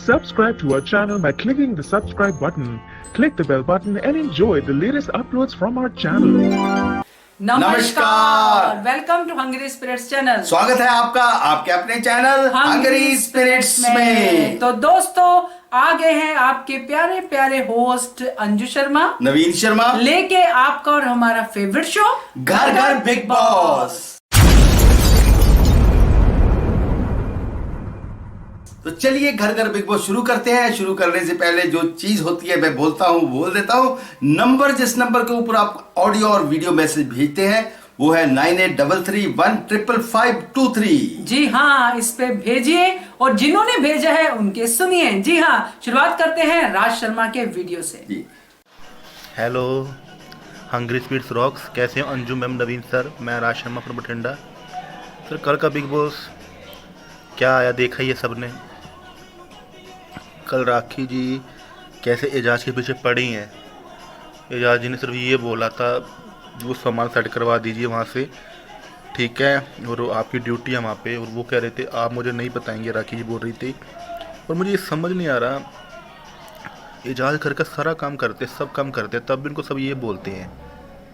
Subscribe to our channel by clicking the subscribe button. Click the bell button and enjoy the latest uploads from our channel. नमस्कार, welcome to Hungry Spirits channel. स्वागत है आपका आपके अपने channel Hungary spirits में। तो दोस्तों आ गए हैं आपके प्यारे प्यारे होस्ट अंजू शर्मा, नवीन शर्मा लेके आपका और हमारा फेवरेट शो घर घर बिग बॉस। तो चलिए घर घर बिग बॉस शुरू करते हैं। शुरू करने से पहले जो चीज होती है मैं बोल देता हूं। नंबर जिस नंबर के ऊपर आप ऑडियो और वीडियो मैसेज भेजते हैं वो है 9833155523। जी हाँ, इस पे भेजिए और जिन्होंने भेजा है उनके सुनिए। जी हाँ, शुरुआत करते हैं राज शर्मा के वीडियो से। हेलो हंगरी स्पिरिट्स रॉक्स, कैसे हो अंजू मैम, नवीन सर? मैं राज शर्मा फ्रॉम बठिंडा। सर कल का बिग बॉस क्या आया देखा ही है सबने। कल राखी जी कैसे एजाज के पीछे पड़ी हैं। एजाज जी ने सिर्फ ये बोला था वो सामान सेट करवा दीजिए वहाँ से, ठीक है, और आपकी ड्यूटी है वहाँ पे। और वो कह रहे थे आप मुझे नहीं बताएंगे, राखी जी बोल रही थी। और मुझे ये समझ नहीं आ रहा, एजाज घर का सारा काम करते, सब काम करते, तब भी उनको सब ये बोलते हैं।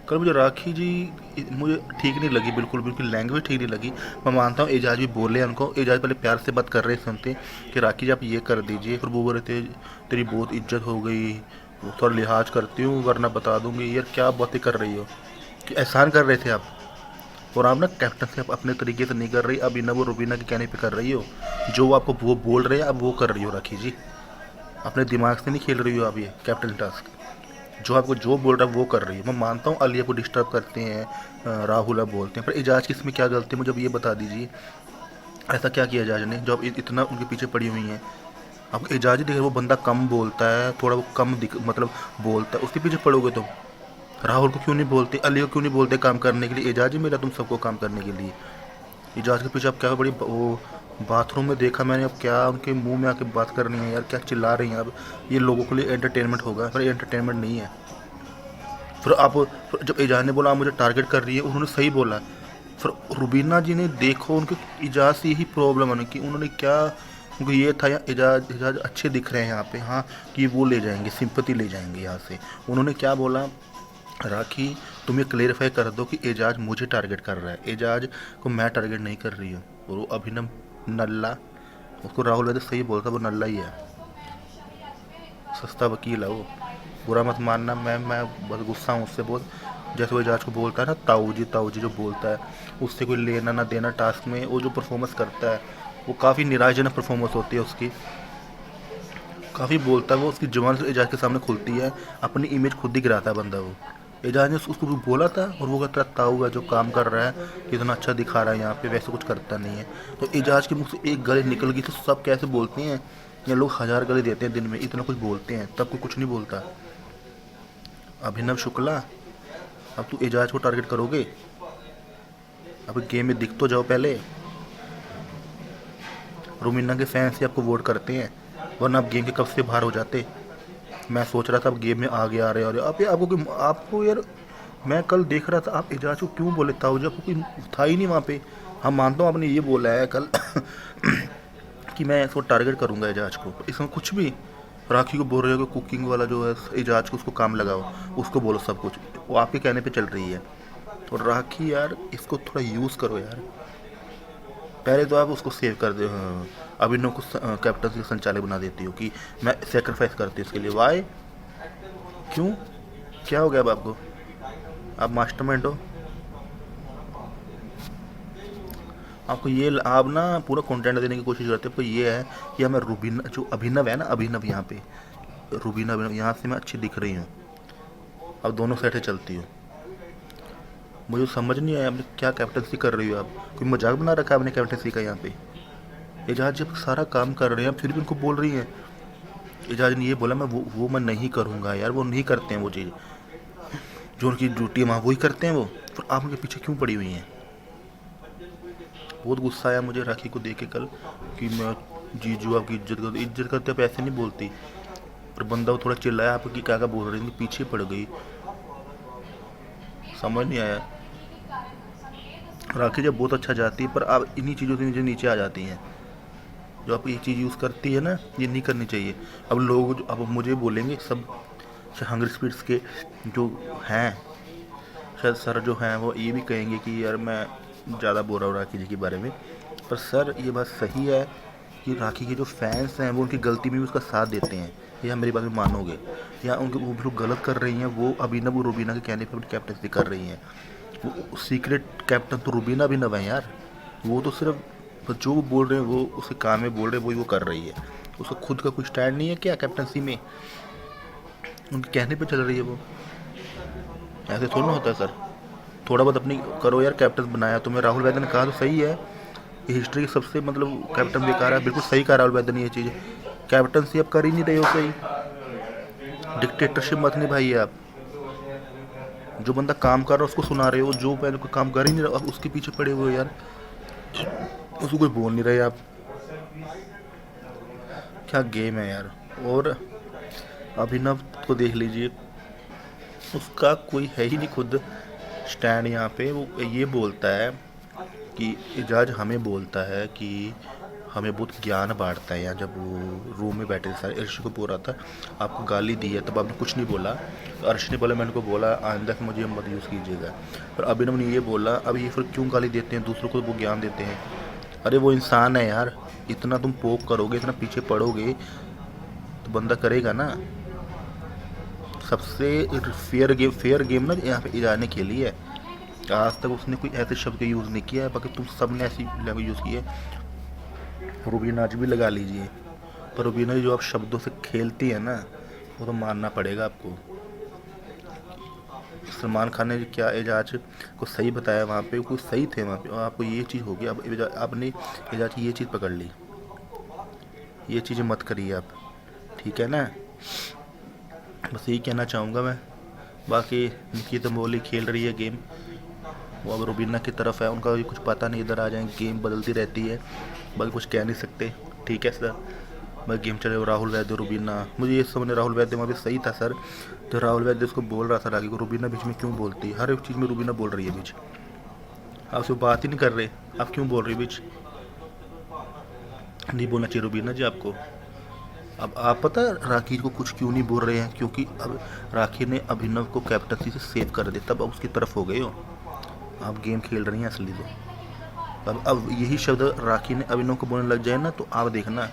कल मुझे राखी जी मुझे ठीक नहीं लगी, बिल्कुल लैंग्वेज ठीक नहीं लगी। मैं मानता हूँ एजाज भी बोले उनको, एजाज पहले प्यार से बात कर रहे सुनते कि राखी जी आप ये कर दीजिए, फिर वो बोल रहे थे तेरी बहुत इज्जत हो गई, थोड़ा लिहाज करती हूँ वरना बता दूँगी। यार क्या बातें कर रही हो, कि एहसान कर रहे थे आप, और आप ना कैप्टन से आप अपने तरीके से नहीं कर रही, अब इना वो रुबीना के कहने पे कर रही हो। जो आपको वो बोल रहे हैं अब वो कर रही हो राखी जी, अपने दिमाग से नहीं खेल रही हो आप। ये कैप्टन टास्क जो आपको जो बोल रहा है वो कर रही है। मैं मानता हूँ अलिया को डिस्टर्ब करते हैं, राहुल आप बोलते हैं, पर एजाज की इसमें क्या गलती है मुझे अब ये बता दीजिए। ऐसा क्या किया एजाज ने जो अब इतना उनके पीछे पड़ी हुई हैं। अब एजाज ही देख वो बंदा कम बोलता है, थोड़ा वो कम मतलब बोलता है, उसके पीछे पड़ोगे तुम। राहुल को क्यों नहीं बोलते, अली को क्यों नहीं बोलते काम करने के लिए? एजाज ही मिला तुम सबको काम करने के लिए। एजाज के पीछे अब क्या बड़ी वो बाथरूम में देखा मैंने, अब क्या उनके मुंह में आके बात करनी है यार, क्या चिल्ला रही हैं। अब ये लोगों के लिए एंटरटेनमेंट होगा, पर एंटरटेनमेंट नहीं है। फिर आप जब एजाज ने बोला आप मुझे टारगेट कर रही है, उन्होंने सही बोला। फिर रुबीना जी ने देखो उनके एजाज से यही प्रॉब्लम है कि उन्होंने क्या, उनको ये था या एजाज अच्छे दिख रहे हैं यहाँ पे, हाँ कि वो ले जाएंगे, सिंपैथी ले जाएंगे यहाँ से। उन्होंने क्या बोला, राखी तुम ये क्लेरिफाई कर दो कि एजाज मुझे टारगेट कर रहा है, एजाज को मैं टारगेट नहीं कर रही हूँ। और वो अभिनव नल्ला, उसको राहुल वैसे सही बोलता, वो नल्ला ही है, सस्ता वकील है वो, बुरा मत मानना। मैं बस गुस्सा हूँ उससे बहुत। जैसे वो एजाज को बोलता है ना ताऊ जी जो बोलता है, उससे कोई लेना ना देना टास्क में। वो जो परफॉर्मेंस करता है वो काफ़ी निराशजनक परफॉर्मेंस होती है उसकी, काफ़ी बोलता है वो, उसकी जुबान से एजाज के सामने खुलती है, अपनी इमेज खुद ही गिराता है बंदा वो। एजाज ने उसको भी बोला था और वो कहता ताऊ है जो काम कर रहा है कितना अच्छा दिखा रहा है यहाँ पे, वैसे कुछ करता नहीं है। तो एजाज के मुख से एक गले निकल गई तो सब कैसे बोलते हैं, या लोग 1000 गले देते हैं दिन में, इतना कुछ बोलते हैं तब कोई कुछ नहीं बोलता। अभिनव शुक्ला अब तू एजाज को टारगेट करोगे? अब गेम में दिख तो जाओ पहले। रुमीना के फैंस ही आपको वोट करते हैं, वरना आप गेम के कब से बाहर हो जाते। मैं सोच रहा था अब गेम में आगे आ रहे हैं, और आपको यार मैं कल देख रहा था आप एजाज को क्यों बोले था, आपको कोई था ही नहीं वहाँ पे। हम मानता हूँ आपने ये बोला है कल कि मैं इसको टारगेट करूँगा एजाज को, इसमें कुछ भी। राखी को बोल रहे हो कि कुकिंग वाला जो है एजाज को उसको काम लगाओ, उसको बोलो सब कुछ, वो आपके कहने पे चल रही है। तो राखी यार इसको थोड़ा यूज़ करो यार, पहले तो आप उसको सेव कर दो। अभिनव को कैप्टन से संचालक बना देती हो कि मैं सेक्रीफाइस करती हूँ उसके लिए। वाई, क्यों, क्या हो गया अब आपको? आप मास्टरमाइंड हो, आपको ये आप ना पूरा कंटेंट देने की कोशिश करते हो। आपको ये है कि हमें रुबीना जो अभिनव है ना, अभिनव यहाँ पे रुबीना यहाँ से मैं अच्छी दिख रही हूँ, अब दोनों साइडें चलती हूँ। मुझे समझ नहीं आया आपने क्या कैप्टनसी कर रही हो आप, कोई मजाक बना रखा है आपने कैप्टनसी का यहाँ पे। एजाज जब सारा काम कर रहे हैं फिर भी उनको बोल रही हैं। एजाज ने ये बोला मैं वो मैं नहीं करूँगा यार, वो नहीं करते हैं वो चीज़, जो उनकी ड्यूटी है वहाँ वही करते हैं वो, फिर आप उनके पीछे क्यों पड़ी हुई हैं? बहुत गुस्सा आया मुझे राखी को देख के कल कि मैं जीजू आपकी इज्जत करते आप ऐसे नहीं बोलती। और बंदा वो थोड़ा चिल्लाया आपकी क्या क्या बोल रही थी, पीछे पड़ गई, समझ नहीं आया। राखी जब बहुत अच्छा जाती है पर अब इन्हीं चीज़ों से नीचे आ जाती हैं। जो आप ये चीज़ यूज़ करती है ना, ये नहीं करनी चाहिए। अब लोग अब मुझे बोलेंगे सब हंग्री स्पिरिट्स के जो हैं, शायद सर जो हैं वो ये भी कहेंगे कि यार मैं ज़्यादा बोल रहा हूँ राखी जी के बारे में, पर सर ये बात सही है कि राखी के जो फैंस हैं वो उनकी गलती में भी उसका साथ देते हैं, ये आप मेरी बात में मानोगे। या उनके वो जो गलत कर रही हैं वो अभिनव रूबीना के कहने पर अपनी कैप्टनसी कर रही हैं। वो सीक्रेट कैप्टन तो रूबीना अभिनव है यार, वो तो सिर्फ जो वो बोल रहे हैं वो उसके काम में बोल रहे हैं, वही वो कर रही है। उसका खुद का कोई स्टैंड नहीं है क्या कैप्टनसी में, उनके कहने पे चल रही है वो। ऐसे थोड़ा ना होता है सर, थोड़ा बहुत अपनी करो यार। कैप्टन बनाया तुम्हें, राहुल वैद्य ने कहा तो सही है, ये हिस्ट्री के सबसे मतलब कैप्टन बेकार है, बिल्कुल सही कहा राहुल वैद्य ने ये चीज़। कैप्टनसी आप कर ही नहीं रहे हो सही, डिक्टेटरशिप मत निभाइए आप। जो बंदा काम कर रहा है उसको सुना रहे हो, जो पहले कोई काम कर ही नहीं रहा अब उसके पीछे पड़े हुए हो यार, उसको कोई बोल नहीं रहे आप। क्या गेम है यार। और अभिनव को देख लीजिए, उसका कोई है ही नहीं खुद स्टैंड यहाँ पे। वो ये बोलता है कि एजाज हमें बोलता है कि हमें बहुत ज्ञान बांटता है। यहाँ जब वो रूम में बैठे थे सारे, अर्शी को बोल रहा था आपको गाली दी है, तब आपने कुछ नहीं बोला। तो अर्शी ने बोला मैंने को बोला आइंदा से मुझे मत यूज़ कीजिएगा। पर अभिनव ने ये बोला अब ये फिर क्यों गाली देते हैं दूसरों को, वो ज्ञान देते हैं। अरे वो इंसान है यार, इतना तुम पोक करोगे, इतना पीछे पड़ोगे तो बंदा करेगा ना। सबसे फेयर गेम ना यहाँ पे जाने के लिए आज तक उसने कोई ऐसे शब्द का यूज़ नहीं किया है, बाकी तुम सब ने ऐसी लैंग्वेज यूज़ की है। रूबीना आज भी लगा लीजिए, पर रूबीना जो आप शब्दों से खेलती है ना, वो तो मानना पड़ेगा आपको। सलमान खान ने क्या एजाज को सही बताया वहाँ पे, कुछ सही थे वहाँ पे, और आपको ये चीज़ होगी। अब आपने एजाज की ये चीज़ पकड़ ली, ये चीज़ें मत करिए आप, ठीक है ना। बस यही कहना चाहूँगा मैं। बाकी निकी तंबोली खेल रही है गेम, वो अब रूबीना की तरफ है, उनका भी कुछ पता नहीं, इधर आ जाएंगे, गेम बदलती रहती है, बाकी कुछ कह नहीं सकते, ठीक है सर। बस गेम चले। राहुल वैद्य रूबीना, मुझे ये समझ राहुल वैद्य वहाँ भी सही था सर, तो राहुल वैद्य उसको बोल रहा था राखी को, रूबीना बीच में क्यों बोलती है, हर एक चीज़ में रूबीना बोल रही है बीच, आप उससे बात ही नहीं कर रहे, आप क्यों बोल रही बीच। नहीं बोलना चाहिए रूबीना जी आपको। अब आप पता राखी को कुछ क्यों नहीं बोल रहे हैं, क्योंकि अब राखी ने अभिनव को कैप्टनसी से सेव कर दिया, तब अब उसकी तरफ हो गए हो आप। गेम खेल रही हैं असली तो। अब यही शब्द राखी ने अभिनव को बोलने लग जाए ना, तो आप देखना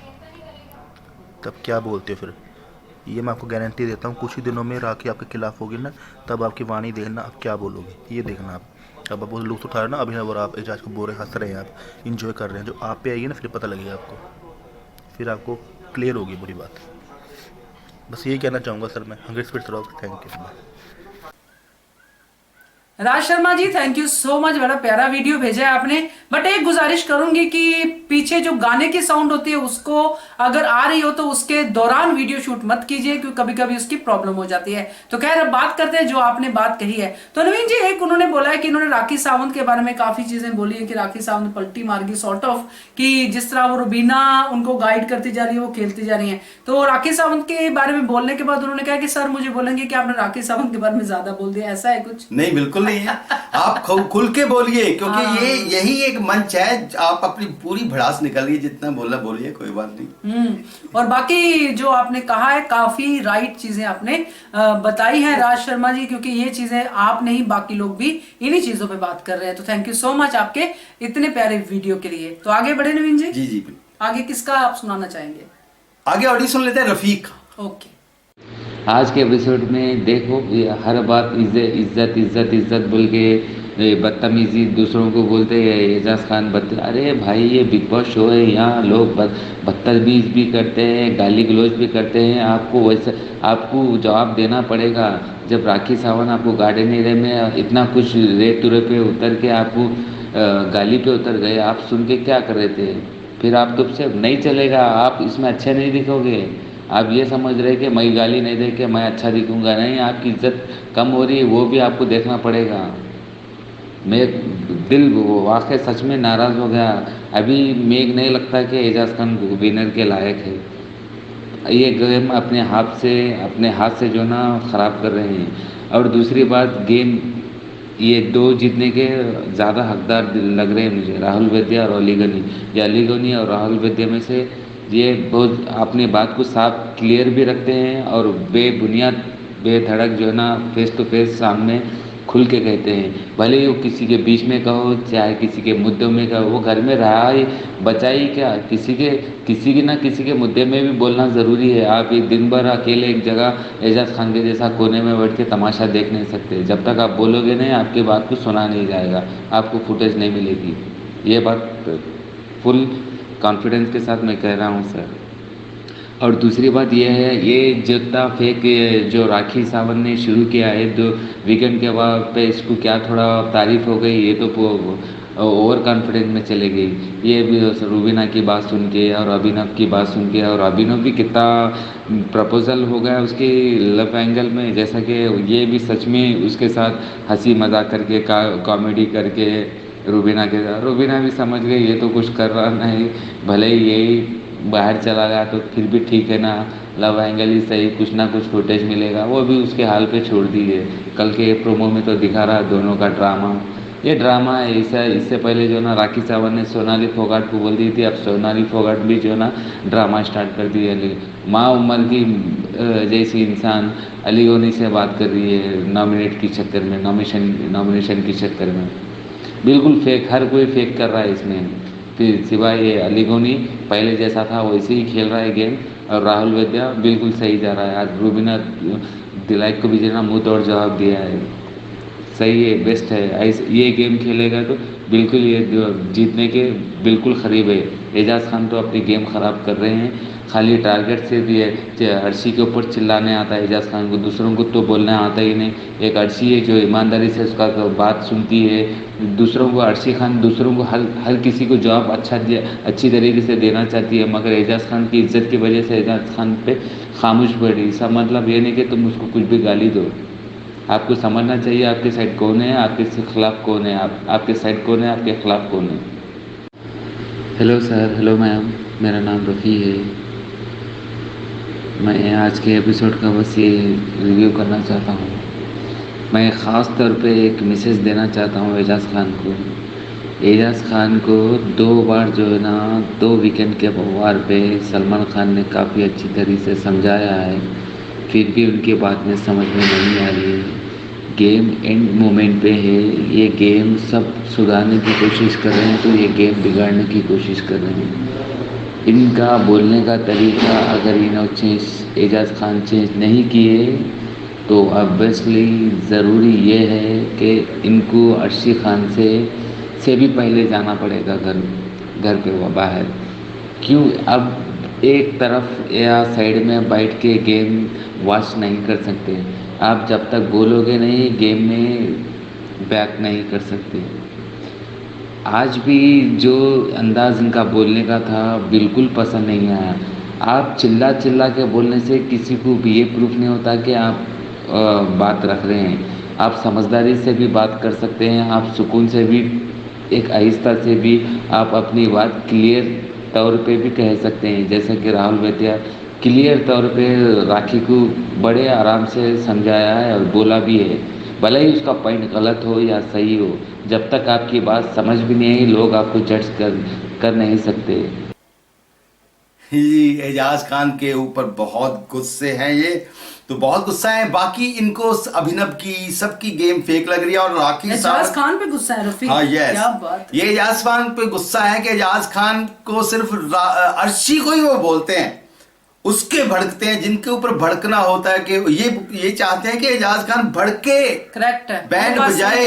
तब क्या बोलते हो फिर। ये मैं आपको गारंटी देता हूँ, कुछ ही दिनों में राखी आपके खिलाफ होगी ना, तब आपकी वाणी देखना आप क्या बोलोगे, ये देखना आप। अब वो लुत्फ उठा रहे ना अभिनव, और आप एजाज को बोल रहे हंस रहे हैं, आप इंजॉय कर रहे हैं, जो आप पे आएगी ना फिर पता लगेगा आपको, फिर आपको क्लियर होगी बुरी बात। बस यही कहना चाहूँगा सर मैं। Hungry Spirits rock, thank you. Raj Sharma ji thank you so much, बड़ा प्यारा वीडियो भेजा है आपने। बट एक गुजारिश करूंगी कि पीछे जो गाने की साउंड होती है उसको अगर आ रही हो तो उसके दौरान वीडियो शूट मत कीजिए, क्योंकि कभी कभी उसकी प्रॉब्लम हो जाती है। तो खैर अब बात करते हैं जो आपने बात कही है। तो नवीन जी, एक उन्होंने बोला है कि इन्होंने राखी सावंत के बारे में काफी चीजें बोली है कि राखी सावंत पलटी मार गई सॉर्ट ऑफ, कि जिस तरह वो रूबीना उनको गाइड करती जा रही है वो खेलती जा रही है। तो राखी सावंत के बारे में बोलने के बाद उन्होंने कहा कि सर मुझे बोलेंगे कि आपने राखी सावंत के बारे में ज्यादा बोल दिया, ऐसा है कुछ? नहीं, बिल्कुल नहीं है। आप खुल के बोलिए, क्योंकि ये यही एक मंच है, आप अपनी पूरी भड़ास निकालिए, जितना बोलना बोलिए, कोई बात नहीं। और बाकी जो आपने कहा है काफी राइट चीजें आपने बताई हैं राज शर्मा जी, क्योंकि ये चीजें आप नहीं बाकी लोग भी इन्हीं चीजों पे बात कर रहे हैं। तो थैंक यू सो मच आपके इतने प्यारे वीडियो के लिए। तो आगे बढ़े नवीन जी। जी जी, आगे किसका आप सुनाना चाहेंगे? आगे ऑडियो सुन लेते हैं रफीक। ओके। आज के एपिसोड में देखो हर बात इज्जत इज्जत इज्जत बोल के बदतमीजी दूसरों को बोलते हैं। एजाज खान अरे भाई ये बिग बॉस शो है, यहाँ लोग बदतमीज भी करते हैं, गाली गलौज भी करते हैं। आपको वैसे आपको जवाब देना पड़ेगा। जब राखी सावंत आपको गार्डन एरिया में इतना कुछ रेत पे उतर के आपको गाली पे उतर गए, आप सुन के क्या कर रहे थे? फिर आप तुमसे नहीं चलेगा, आप इसमें अच्छे नहीं दिखोगे। आप ये समझ रहे कि मैं गाली नहीं दे के मैं अच्छा दिखूंगा, नहीं, आपकी इज्जत कम हो रही है, वो भी आपको देखना पड़ेगा। मैं दिल वाकई सच में नाराज़ हो गया। अभी मेघ नहीं लगता कि एजाज खान विनर के लायक है। ये गेम अपने हाथ से जो ना ख़राब कर रहे हैं। और दूसरी बात, गेम ये दो जीतने के ज़्यादा हकदार लग रहे हैं मुझे, राहुल वैद्य और अली गनी। ये अली गनी और राहुल वैद्य में से ये बहुत अपनी बात को साफ क्लियर भी रखते हैं और बेबुनियाद बेधड़क जो है ना फेस टू फेस सामने खुल के कहते हैं। भले ही वो किसी के बीच में कहो चाहे किसी के मुद्दों में कहो, वो घर में रहा ही बचा ही क्या, किसी के ना किसी के मुद्दे में भी बोलना ज़रूरी है। आप एक दिन भर अकेले एक जगह एजाज खान के जैसा कोने में बैठ के तमाशा देख नहीं सकते। जब तक आप बोलोगे नहीं आपकी बात को सुना नहीं जाएगा, आपको फुटेज नहीं मिलेगी। ये बात फुल कॉन्फिडेंस के साथ मैं कह रहा हूँ सर। और दूसरी बात यह है, ये जितना फेक जो राखी सावंत ने शुरू किया है 2 वीकेंड के बाद पे, इसको क्या थोड़ा तारीफ हो गई, ये तो ओवर कॉन्फिडेंस में चले गई। ये भी रूबीना की बात सुन के और अभिनव की बात सुन के, और अभिनव भी कितना प्रपोजल हो गया उसके लव एंगल में, जैसा कि ये भी सच में उसके साथ हंसी मजाक करके कॉमेडी करके रूबीना के साथ, रूबीना भी समझ गई ये तो कुछ कर रहा नहीं, भले ही यही बाहर चला गया तो फिर भी ठीक है ना, लव एंगल ही सही, कुछ ना कुछ फुटेज मिलेगा। वो भी उसके हाल पे छोड़ दी है। कल के प्रोमो में तो दिखा रहा है दोनों का ड्रामा, ये ड्रामा है। इससे पहले जो ना राखी सावंत ने सोनाली फोगाट को बोल दी थी, अब सोनाली फोगाट भी जो ना ड्रामा स्टार्ट कर दी है। माँ उम्र की जैसी इंसान अली गनी से बात कर रही है नॉमिनेट की चक्कर में, नॉमिनेशन की चक्कर में। बिल्कुल फेक, हर कोई फेक कर रहा है इसमें। फिर सिवाय ये अली गनी पहले जैसा था वैसे ही खेल रहा है गेम, और राहुल वैद्या बिल्कुल सही जा रहा है। आज रूबीना दिलाइक को भी जो ना मुँह तोड़ जवाब दिया है, सही है, बेस्ट है। ऐसे ये गेम खेलेगा तो बिल्कुल ये जीतने के बिल्कुल करीब है। एजाज खान तो अपनी गेम ख़राब कर रहे हैं, खाली टारगेट से भी है। अर्शी के ऊपर चिल्लाने आता है एजाज खान को, दूसरों को तो बोलना आता ही नहीं। एक अर्शी है जो ईमानदारी से उसका बात सुनती है, दूसरों को अर्शी खान दूसरों को हर किसी को जवाब अच्छी तरीके से देना चाहती है, मगर एजाज खान की इज्जत की वजह से एजाज खान पे खामोश पड़ी। इसका मतलब ये नहीं कि तुम उसको कुछ भी गाली दो, आपको समझना चाहिए आपके साइड कौन है, आपके खिलाफ कौन है, आपके साइड कौन है, आपके खिलाफ कौन है। हेलो सर, हेलो मैम, मेरा नाम रफ़ी है। मैं आज के एपिसोड का बस ये रिव्यू करना चाहता हूँ। मैं ख़ास तौर पे एक मैसेज देना चाहता हूँ एजाज खान को। एजाज खान को 2 बार जो है ना 2 वीकेंड के वार पे सलमान खान ने काफ़ी अच्छी तरीके से समझाया है, फिर भी उनकी बात में समझ में नहीं आ रही है। गेम एंड मोमेंट पे है, ये गेम सब सुधारने की कोशिश कर रहे हैं तो ये गेम बिगाड़ने की कोशिश कर रहे हैं। इनका बोलने का तरीका अगर इन्होंने एजाज खान चेंज नहीं किए तो ऑब्वियसली ज़रूरी ये है कि इनको अर्शी खान से भी पहले जाना पड़ेगा घर पे बाहर। क्यों अब एक तरफ या साइड में बैठ के गेम वॉच नहीं कर सकते, आप जब तक बोलोगे नहीं गेम में बैक नहीं कर सकते। आज भी जो अंदाज इनका बोलने का था बिल्कुल पसंद नहीं आया। आप चिल्ला के बोलने से किसी को भी ये प्रूफ नहीं होता कि आप बात रख रहे हैं। आप समझदारी से भी बात कर सकते हैं, आप सुकून से भी एक आहिस्ता से भी आप अपनी बात क्लियर तौर पे भी कह सकते हैं। जैसे कि राहुल वैद्या क्लियर तौर पे राखी को बड़े आराम से समझाया है और बोला भी है, भले ही उसका पॉइंट गलत हो या सही हो, जब तक आपकी बात समझ भी नहीं आई लोग आपको जज कर नहीं सकते। एजाज खान के ऊपर बहुत गुस्से हैं ये, तो बहुत गुस्सा है। बाकी इनको अभिनव की सबकी गेम फेक लग रही है और राखी एजाज खान पे गुस्सा है रफीक। हाँ यस, क्या बात है। ये एजाज खान पे गुस्सा है कि एजाज खान को सिर्फ अर्शी को ही वो बोलते हैं, उसके भड़कते हैं जिनके ऊपर भड़कना होता है कि ये चाहते हैं कि एजाज खान भड़के, करेक्ट है, बैंड बजाए।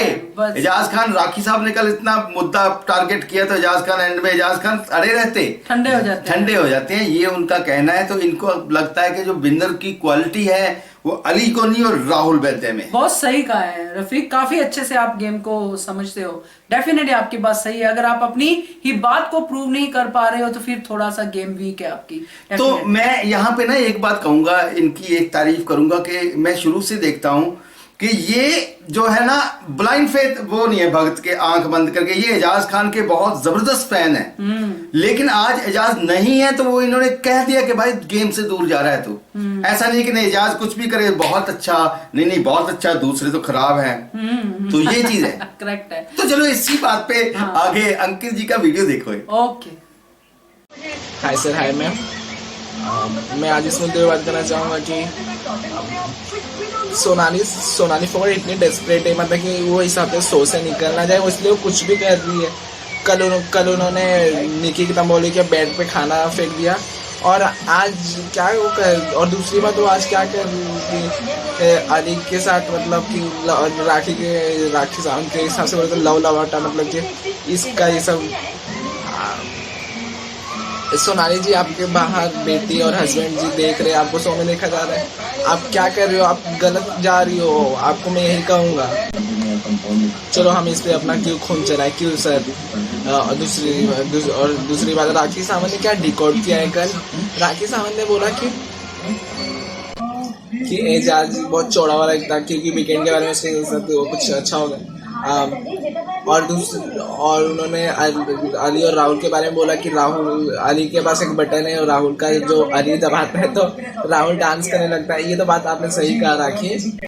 एजाज खान राखी साहब ने कल इतना मुद्दा टारगेट किया तो एजाज खान एंड में एजाज खान अड़े रहते, ठंडे हो जाते हैं, ये उनका कहना है। तो इनको लगता है कि जो विनर की क्वालिटी है वो अली गनी और राहुल वैद्य में। बहुत सही कहा है रफीक, काफी अच्छे से आप गेम को समझते हो। डेफिनेटली आपकी बात सही है, अगर आप अपनी ही बात को प्रूव नहीं कर पा रहे हो तो फिर थोड़ा सा गेम वीक है आपकी। तो मैं यहाँ पे ना एक बात कहूंगा, इनकी एक तारीफ करूंगा कि मैं शुरू से देखता हूँ कि ये जो है ना ब्लाइंड फेथ वो नहीं है भक्त के आंख बंद करके, ये एजाज खान के बहुत जबरदस्त फैन है। लेकिन आज एजाज नहीं है तो वो इन्होंने कह दिया कि भाई गेम से दूर जा रहा है तू। ऐसा नहीं कि नहीं एजाज कुछ भी करे बहुत अच्छा, नहीं बहुत अच्छा, दूसरे तो खराब है। तो ये चीज है। करेक्ट है। तो चलो इसी बात पे आगे अंकित जी का वीडियो देखो। Okay. Hi sir, hi ma'am. मैं आज इस मुद्दे पर बात करना चाहूँगा कि सोनाली फोगट इतनी डेस्परेट है, मतलब कि वो हिसाब से शो से निकलना जाए, इसलिए वो कुछ भी कर रही है। कल उन्होंने निकी तंबोली के बेड पे खाना फेंक दिया, और आज क्या वो कर, और दूसरी बात वो आज क्या कर रही कि अली के साथ मतलब कि राखी साहब के हिसाब से बोले तो लव लवाटा, मतलब कि इसका ये सब। सोनाली जी, आपके बाहर बेटी और हस्बैंड जी देख रहे हैं, आपको शो में देखा जा रहा है, आप क्या कर रहे हो, आप गलत जा रही हो, आपको मैं यही कहूँगा। चलो हम इस पे अपना क्यों खून चलाए, क्यों सर। दूसरी बात, राखी सावंत ने क्या डिकोड किया है कल। राखी सावंत ने बोला कि एजाज बहुत चौड़ा वाला था, क्योंकि वीकेंड के बारे में उसके साथ वो कुछ अच्छा होगा। और उन्होंने अली और राहुल के बारे में बोला कि अली के पास एक बटन है और राहुल का जो अली दबाता है तो राहुल डांस करने लगता है। ये तो बात आपने सही कहा राखी।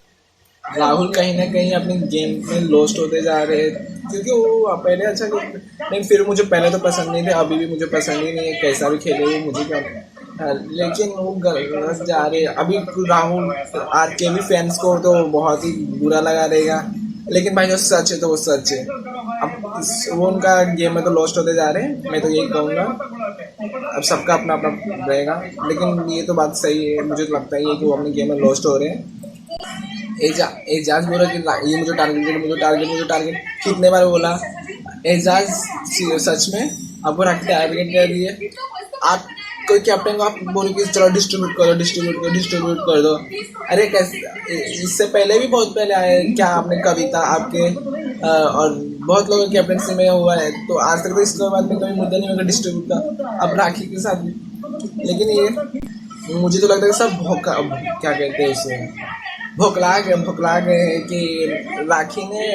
राहुल कहीं ना कहीं अपने गेम में लॉस्ट होते जा रहे हैं, क्योंकि वो पहले अच्छा नहीं, फिर मुझे पहले तो पसंद नहीं थे, अभी भी मुझे पसंद ही नहीं है, कैसा भी खेले वो मुझे क्या, लेकिन वो गलत जा रहे हैं। अभी राहुल आर के भी फैंस को तो बहुत ही बुरा लगा रहेगा, लेकिन भाई जो सच है तो वो सच है। अब वो उनका गेम में तो लॉस्ट होते जा रहे हैं, मैं तो यही कहूँगा। अब सबका अपना अपना रहेगा, लेकिन ये तो बात सही है, मुझे तो लगता ही है कि वो अपने गेम में लॉस्ट हो रहे हैं। एजाज बोला कि ये मुझे टारगेट कितने बार बोला। एजाज सच में आपको टारगेट कर रही है। आप कोई कैप्टन को आप बोलो कि चलो डिस्ट्रीब्यूट कर दो। अरे कैसे, इससे पहले भी बहुत पहले आए क्या, आपने कविता आपके और बहुत लोगों कैप्टनसी में हुआ है, तो आज तक तो इसके बाद में कभी मुद्दा नहीं होगा डिस्ट्रीब्यूट का, अब राखी के साथ भी। लेकिन ये मुझे तो लगता है सब क्या कहते हैं उसे, भोकला गए कि राखी ने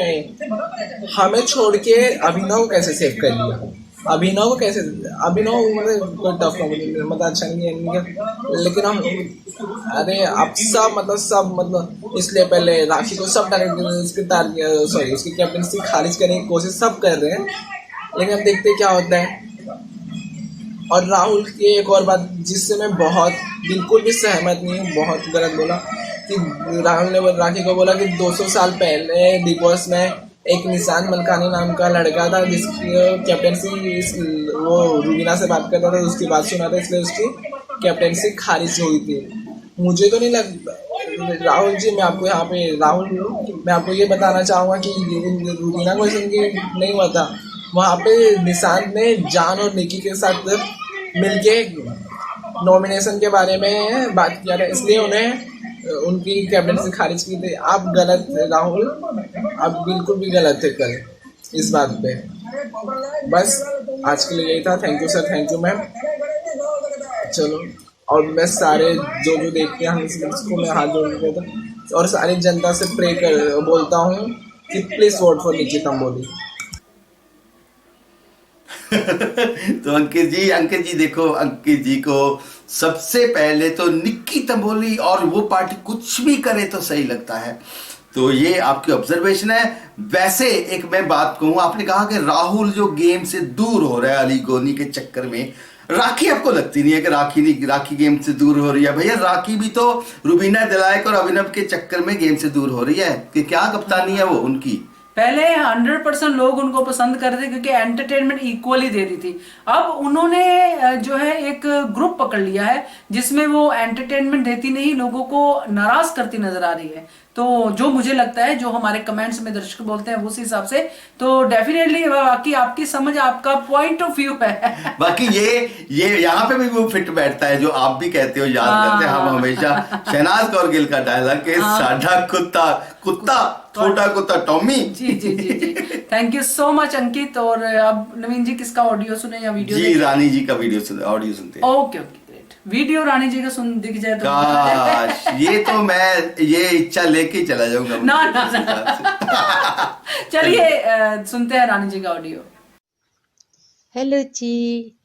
हमें छोड़ के अभिनव को कैसे सेव कर लिया। अभिनव मतलब कोई टफ मतलब अच्छा नहीं है, लेकिन हम अरे अब सब इसलिए पहले राखी को सब उसकी कैप्टनसी खारिज करने की कोशिश सब कर रहे हैं, लेकिन अब देखते क्या होता है। और राहुल की एक और बात जिससे मैं बिल्कुल भी सहमत नहीं हूँ, बहुत गलत बोला कि राहुल ने राखी को बोला कि 200 साल पहले बिग बॉस में एक निशान मलकानी नाम का लड़का था जिसकी कैप्टनसी वो रूबीना से बात करता था, उसकी बात सुना था, इसलिए उसकी कैप्टनसी खारिज हुई थी। मुझे तो नहीं लगता राहुल जी, मैं आपको ये बताना चाहूँगा कि रूबीना को नहीं हुआ था, वहाँ पे निशान ने जान और निकी के साथ मिलके नॉमिनेशन के बारे में बात किया था, इसलिए उन्हें उनकी कैप्टनसी खारिज की थी। आप गलत थे राहुल, आप बिल्कुल भी गलत थे कल इस बात पे। बस आज के लिए यही था। Thank you sir, thank you ma'am. चलो, और मैं सारे जो देखते हैं इसको मैं हाथ जोड़ के कहता और सारी जनता से बोलता हूँ कि प्लीज वोट फॉर निकी तंबोली। तो अंकित जी देखो, अंकित जी को सबसे पहले तो निक्की तंबोली और वो पार्टी कुछ भी करे तो सही लगता है, तो ये आपकी ऑब्जर्वेशन है। वैसे एक मैं बात कहूँ, आपने कहा कि राहुल जो गेम से दूर हो रहा है अली गोनी के चक्कर में, राखी आपको लगती नहीं है कि राखी गेम से दूर हो रही है? भैया राखी भी तो रुबीना दिलायक और अभिनव के चक्कर में गेम से दूर हो रही है कि क्या कप्तानी है वो उनकी। पहले 100% लोग उनको पसंद करते थे क्योंकि एंटरटेनमेंट इक्वली दे रही थी। अब उन्होंने जो है एक ग्रुप पकड़ लिया है जिसमें वो एंटरटेनमेंट देती नहीं, लोगों को नाराज करती नजर आ रही है। तो जो मुझे लगता है, जो हमारे कमेंट्स में दर्शक बोलते हैं उस हिसाब से, तो डेफिनेटली बाकी आपकी समझ, आपका पॉइंट ऑफ व्यू है। बाकी ये यहाँ पे भी वो फिट बैठता है जो आप भी कहते हो, याद करते हैं हम हमेशा शहनाज कौर गिल का डायलॉग के साढ़ा कुत्ता छोटा कुत्ता टॉमी। जी। Thank you so much Ankit. और अब नवीन जी किसका ऑडियो सुने या वीडियो? जी, रानी जी का ऑडियो सुनते हैं। Okay great. वीडियो रानी जी का सुन दिख जाए तो काश, ये तो मैं ये इच्छा लेके चला जाऊंगा ना उनके ना इस हिसाब से। ना चलिए सुनते हैं रानी जी का ऑडियो। हेलो जी,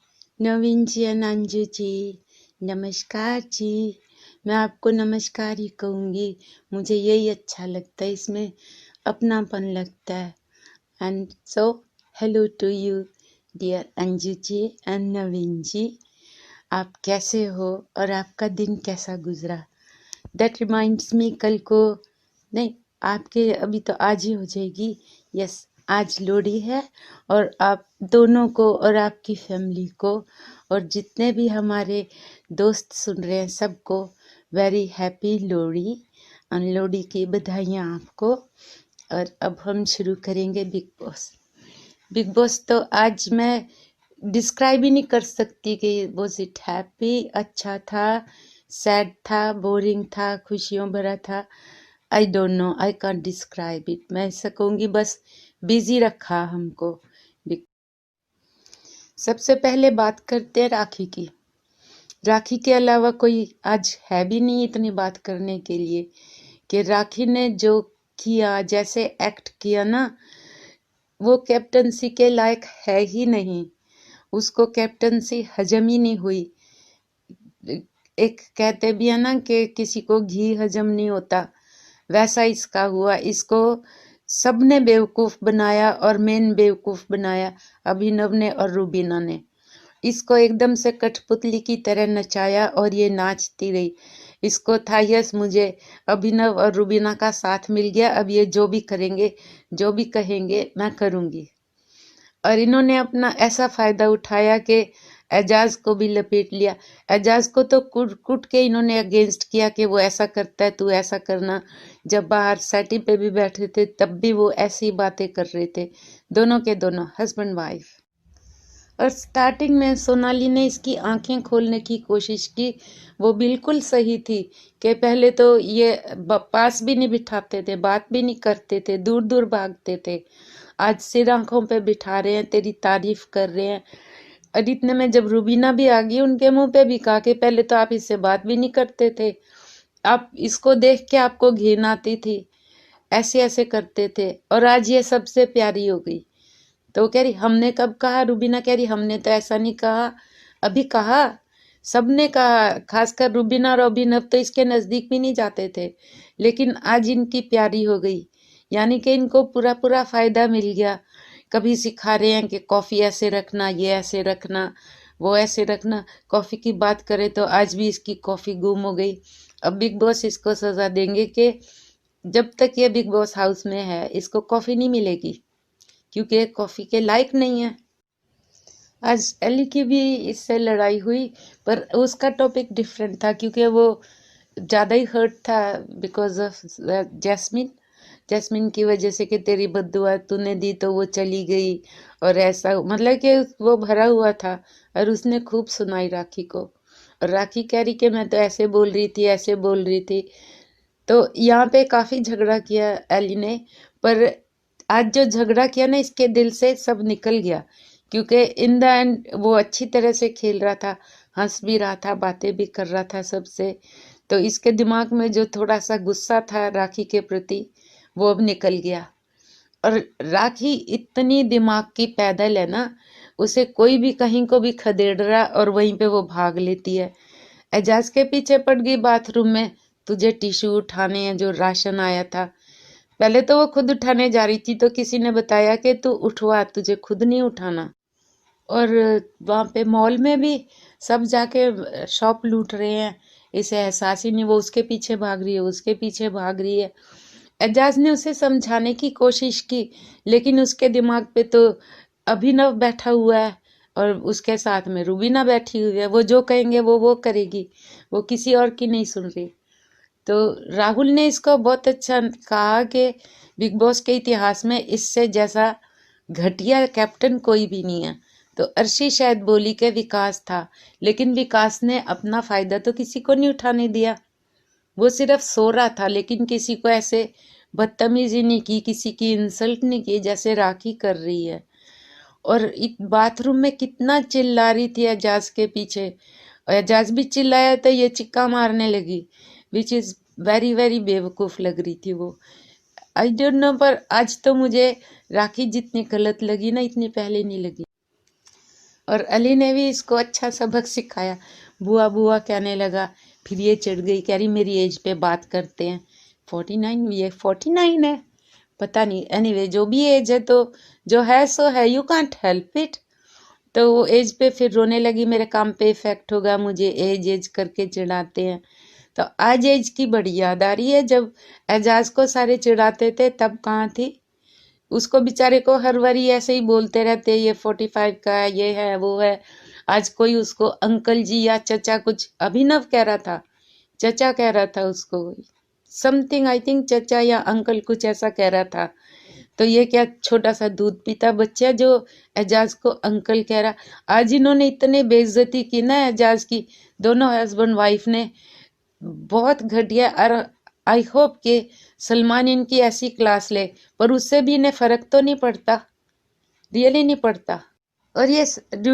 नवीन जी और अंजू जी, नमस्कार जी। मैं आपको नमस्कार ही कहूँगी, मुझे यही अच्छा लगता है, इसमें अपनापन लगता है। And so hello to you dear Anju ji and Naveen ji, आप कैसे हो और आपका दिन कैसा गुजरा? दैट रिमाइंड्स मी, कल को नहीं, आपके अभी तो आज ही हो जाएगी। यस, आज लोहड़ी है और आप दोनों को और आपकी फैमिली को और जितने भी हमारे दोस्त सुन रहे हैं सबको वेरी हैप्पी लोहड़ी और लोहड़ी की बधाइयाँ आपको। और अब हम शुरू करेंगे बिग बॉस। बिग बॉस तो आज मैं डिस्क्राइब ही नहीं कर सकती कि वॉज इट हैप्पी, अच्छा था, सैड था, बोरिंग था, खुशियों भरा था। I don't know, I can't describe it. मैं ऐसा कहूँगी बस बिजी रखा हमको। सबसे पहले बात करते हैं राखी की। राखी के अलावा कोई आज है भी नहीं इतनी बात करने के लिए कि राखी ने जो किया, जैसे एक्ट किया ना, वो कैप्टनसी के लायक है ही नहीं। उसको कैप्टनसी हजम ही नहीं हुई। एक कहते भी है ना कि किसी को घी हजम नहीं होता, वैसा इसका हुआ। इसको सबने बेवकूफ़ बनाया और मेन बेवकूफ़ बनाया अभिनव ने और रूबीना ने। इसको एकदम से कठपुतली की तरह नचाया और ये नाचती रही। इसको था यस, मुझे अभिनव और रूबीना का साथ मिल गया, अब ये जो भी करेंगे, जो भी कहेंगे मैं करूँगी। और इन्होंने अपना ऐसा फ़ायदा उठाया कि एजाज को भी लपेट लिया। एजाज को तो कुट कुट के इन्होंने अगेंस्ट किया कि वो ऐसा करता है, तू ऐसा करना। जब बाहर सेटिंग पे भी बैठे थे तब भी वो ऐसी बातें कर रहे थे, दोनों के दोनों हस्बैंड वाइफ। और स्टार्टिंग में सोनाली ने इसकी आंखें खोलने की कोशिश की, वो बिल्कुल सही थी कि पहले तो ये पास भी नहीं बिठाते थे, बात भी नहीं करते थे, दूर दूर भागते थे। आज सिर आंखों पे बिठा रहे हैं, तेरी तारीफ कर रहे हैं। और इतने में जब रूबीना भी आ गई, उनके मुंह पे भी कहा कि पहले तो आप इससे बात भी नहीं करते थे, आप इसको देख के आपको घिन आती थी, ऐसे ऐसे करते थे, और आज ये सबसे प्यारी हो गई। तो कह रही हमने कब कहा, रूबीना कह रही हमने तो ऐसा नहीं कहा। अभी कहा, सबने कहा, खासकर रूबीना और अभिनव तो इसके नज़दीक भी नहीं जाते थे, लेकिन आज इनकी प्यारी हो गई। यानी कि इनको पूरा पूरा फ़ायदा मिल गया। कभी सिखा रहे हैं कि कॉफ़ी ऐसे रखना, ये ऐसे रखना, वो ऐसे रखना। कॉफ़ी की बात करें तो आज भी इसकी कॉफ़ी गुम हो गई। अब बिग बॉस इसको सज़ा देंगे कि जब तक ये बिग बॉस हाउस में है इसको कॉफ़ी नहीं मिलेगी, क्योंकि कॉफ़ी के लायक नहीं है। आज एली की भी इससे लड़ाई हुई, पर उसका टॉपिक डिफरेंट था क्योंकि वो ज़्यादा ही हर्ट था बिकॉज ऑफ जैस्मिन की वजह से कि तेरी बद्दुआ तूने दी तो वो चली गई, और ऐसा मतलब कि वो भरा हुआ था। और उसने खूब सुनाई राखी को, और राखी कह रही कि मैं तो ऐसे बोल रही थी, ऐसे बोल रही थी। तो यहाँ पे काफ़ी झगड़ा किया एली ने, पर आज जो झगड़ा किया ना, इसके दिल से सब निकल गया, क्योंकि इन द एंड वो अच्छी तरह से खेल रहा था, हंस भी रहा था, बातें भी कर रहा था सबसे। तो इसके दिमाग में जो थोड़ा सा गुस्सा था राखी के प्रति, वो अब निकल गया। और राखी इतनी दिमाग की पैदल है ना, उसे कोई भी कहीं को भी खदेड़ रहा और वहीं पे वो भाग लेती है। एजाज के पीछे पड़ गई बाथरूम में, तुझे टिश्यू उठाने हैं, जो राशन आया था। पहले तो वो खुद उठाने जा रही थी तो किसी ने बताया कि तू उठवा, तुझे खुद नहीं उठाना। और वहाँ पे मॉल में भी सब जाके शॉप लूट रहे हैं, इसे एहसास ही नहीं, वो उसके पीछे भाग रही है, उसके पीछे भाग रही है। एजाज ने उसे समझाने की कोशिश की, लेकिन उसके दिमाग पे तो अभिनव बैठा हुआ है और उसके साथ में रूबीना बैठी हुई है। वो जो कहेंगे वो करेगी, वो किसी और की नहीं सुन रही। तो राहुल ने इसको बहुत अच्छा कहा कि बिग बॉस के इतिहास में इससे जैसा घटिया कैप्टन कोई भी नहीं है। तो अर्शी शायद बोली कि विकास था, लेकिन विकास ने अपना फ़ायदा तो किसी को नहीं उठाने दिया। वो सिर्फ सो रहा था, लेकिन किसी को ऐसे बदतमीजी नहीं की, किसी की इंसल्ट नहीं की जैसे राखी कर रही है। और बाथरूम में कितना चिल्ला रही थी एजाज के पीछे, और एजाज भी चिल्लाया तो ये चिक्का मारने लगी, विच इज़ वेरी वेरी बेवकूफ़ लग रही थी वो। आई डोंट नो, पर आज तो मुझे राखी जितनी गलत लगी ना, इतनी पहले नहीं लगी। और अली ने भी इसको अच्छा सबक सिखाया, बुआ बुआ कहने लगा, फिर ये चढ़ गई, कह रही मेरी एज पे बात करते हैं। 49, ये 49 है, पता नहीं, एनीवे जो भी एज है तो जो है सो है, यू कांट हेल्प इट। तो वो एज पे फिर रोने लगी, मेरे काम पे इफेक्ट होगा, मुझे एज एज करके चिढ़ाते हैं। तो आज एज की बड़ी याद आ रही है, जब एजाज को सारे चिढ़ाते थे तब कहाँ थी। उसको बेचारे को हर बारी ऐसे ही बोलते रहते, ये 45 का है, ये है वो है। आज कोई उसको अंकल जी या चचा, कुछ अभिनव कह रहा था, चचा कह रहा था उसको, समथिंग आई थिंक चचा या अंकल कुछ ऐसा कह रहा था। तो ये क्या छोटा सा दूध पीता बच्चा जो एजाज को अंकल कह रहा। आज इन्होंने इतने बेइज्जती की ना एजाज की, दोनों हस्बैंड वाइफ ने, बहुत घटिया। और आई होप कि सलमान इनकी ऐसी क्लास ले, पर उससे भी इन्हें फ़र्क तो नहीं पड़ता, रियली नहीं पड़ता। और ये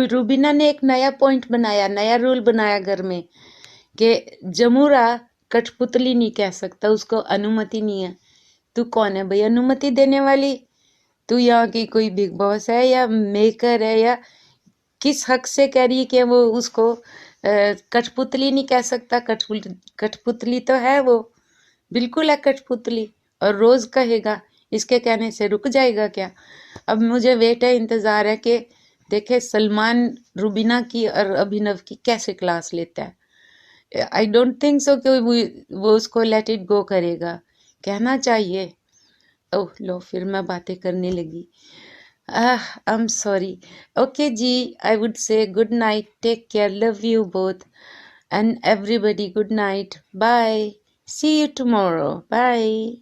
रूबीना ने एक नया पॉइंट बनाया, नया रूल बनाया घर में, कि जमूरा कठपुतली नहीं कह सकता, उसको अनुमति नहीं है। तू कौन है भाई अनुमति देने वाली? तू यहाँ की कोई बिग बॉस है या मेकर है, या किस हक से कह रही है कि वो उसको कठपुतली नहीं कह सकता? कठपुतली तो है वो, बिल्कुल है कठपुतली, और रोज़ कहेगा, इसके कहने से रुक जाएगा क्या? अब मुझे वेट है, इंतज़ार है कि देखे सलमान रूबीना की और अभिनव की कैसे क्लास लेता है। आई डोंट थिंक सो कि वो उसको लेट इट गो करेगा, कहना चाहिए। ओह लो, फिर मैं बातें करने लगी। I am sorry. ओके जी, I would say good night, take care, love you both and everybody, good night, bye, see you tomorrow, bye.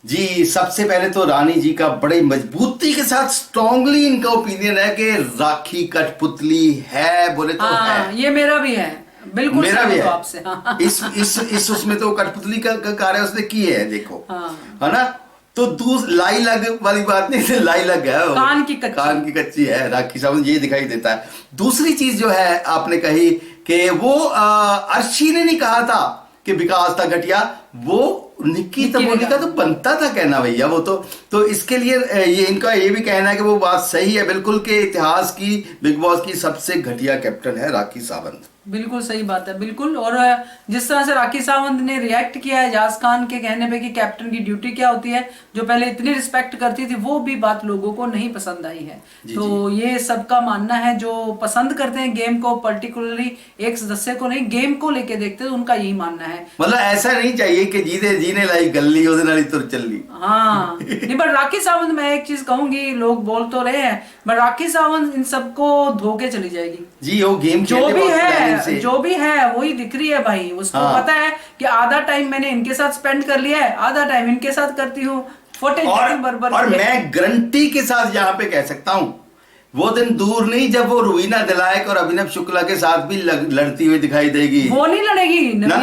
जी, सबसे पहले तो रानी जी का बड़े मजबूती के साथ स्ट्रांगली इनका ओपिनियन है कि राखी कठपुतली है, बोले तो है। ये मेरा भी है, बिल्कुल मेरा भी है आपसे। हाँ। इस उसमें तो कठपुतली का कार्य उसने की है, देखो, है ना। तो लाई लग वाली बात नहीं, लाई लग है, कान की कच्ची है राखी सावंत, ये दिखाई देता है। दूसरी चीज जो है आपने कही कि वो अर्शी ने नहीं कहा था कि विकास था घटिया, वो निक्की तबोली का तो बनता था कहना भैया, वो तो इसके लिए ये इनका ये भी कहना है कि वो बात सही है बिल्कुल, के इतिहास की बिग बॉस की सबसे घटिया कैप्टन है राखी सावंत। बिल्कुल सही बात है, बिल्कुल। और जिस तरह से राखी सावंत ने रिएक्ट किया है एजाज खान के कहने पे कि कैप्टन की ड्यूटी क्या होती है, जो पहले इतनी रिस्पेक्ट करती थी, वो भी बात लोगों को नहीं पसंद आई है। तो ये सबका मानना है, जो पसंद करते हैं गेम को, पर्टिकुलरली एक सदस्य को नहीं, गेम को लेके देखते हैं, उनका यही मानना है। मतलब ऐसा नहीं चाहिए कि जीने लाई गल्ली ओदे नाल तुर चली। हाँ नहीं, बट राखी सावंत, मैं एक चीज कहूंगी, लोग बोल तो रहे हैं, बट राखी सावंत इन सबको धोके चली जाएगी जी। वो गेम जो भी है वही दिख रही है भाई, उसको पता है कि आधा टाइम मैंने इनके साथ स्पेंड कर लिया है, आधा टाइम इनके साथ करती हूँ, और मैं गारंटी के साथ यहाँ पे कह सकता हूँ, वो दिन दूर नहीं जब वो रूबीना दिलायक और अभिनव शुक्ला के साथ भी लड़ती हुई दिखाई देगी। वो नहीं लड़ेगी ना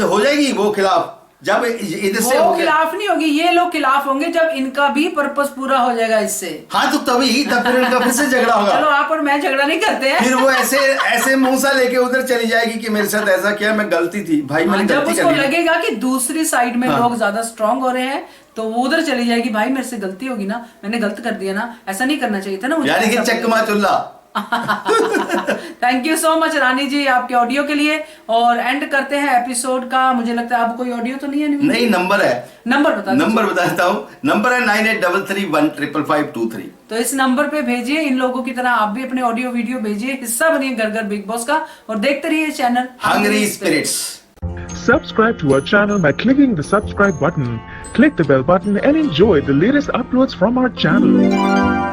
हो जाएगी वो खिलाफ, जब इधर से वो खिलाफ नहीं होगी, ये लोग खिलाफ होंगे जब इनका भी पर्पस पूरा हो जाएगा इससे। हाँ, तो तब फिर इनका फिर से झगड़ा होगा। चलो, आप और मैं झगड़ा नहीं करते हैं। फिर वो ऐसे मुंह सा लेके उधर चली जाएगी कि मेरे साथ ऐसा किया, मैं गलती थी भाई, मैंने जब उसको लगेगा कि दूसरी साइड में लोग ज्यादा स्ट्रांग हो रहे हैं, तो वो उधर चली जाएगी, भाई मेरे से गलती होगी ना, मैंने गलत कर दिया ना, ऐसा नहीं करना चाहिए था ना मुझे, यानी कि चकमा चुल्ला। थैंक यू सो मच रानी जी आपके ऑडियो के लिए, और एंड करते हैं एपिसोड का। मुझे लगता है आपको कोई ऑडियो तो नहीं है? नहीं, नंबर है, नंबर बताता हूँ, नंबर है 9833155523। तो इस नंबर पे भेजिए, इन लोगों की तरह आप भी अपने ऑडियो वीडियो भेजिए, हिस्सा बनिए घर घर बिग बॉस का, और देखते रहिए channel Hungry Spirits. Subscribe to our channel by clicking the subscribe button. Click the bell button and enjoy the latest uploads from our channel.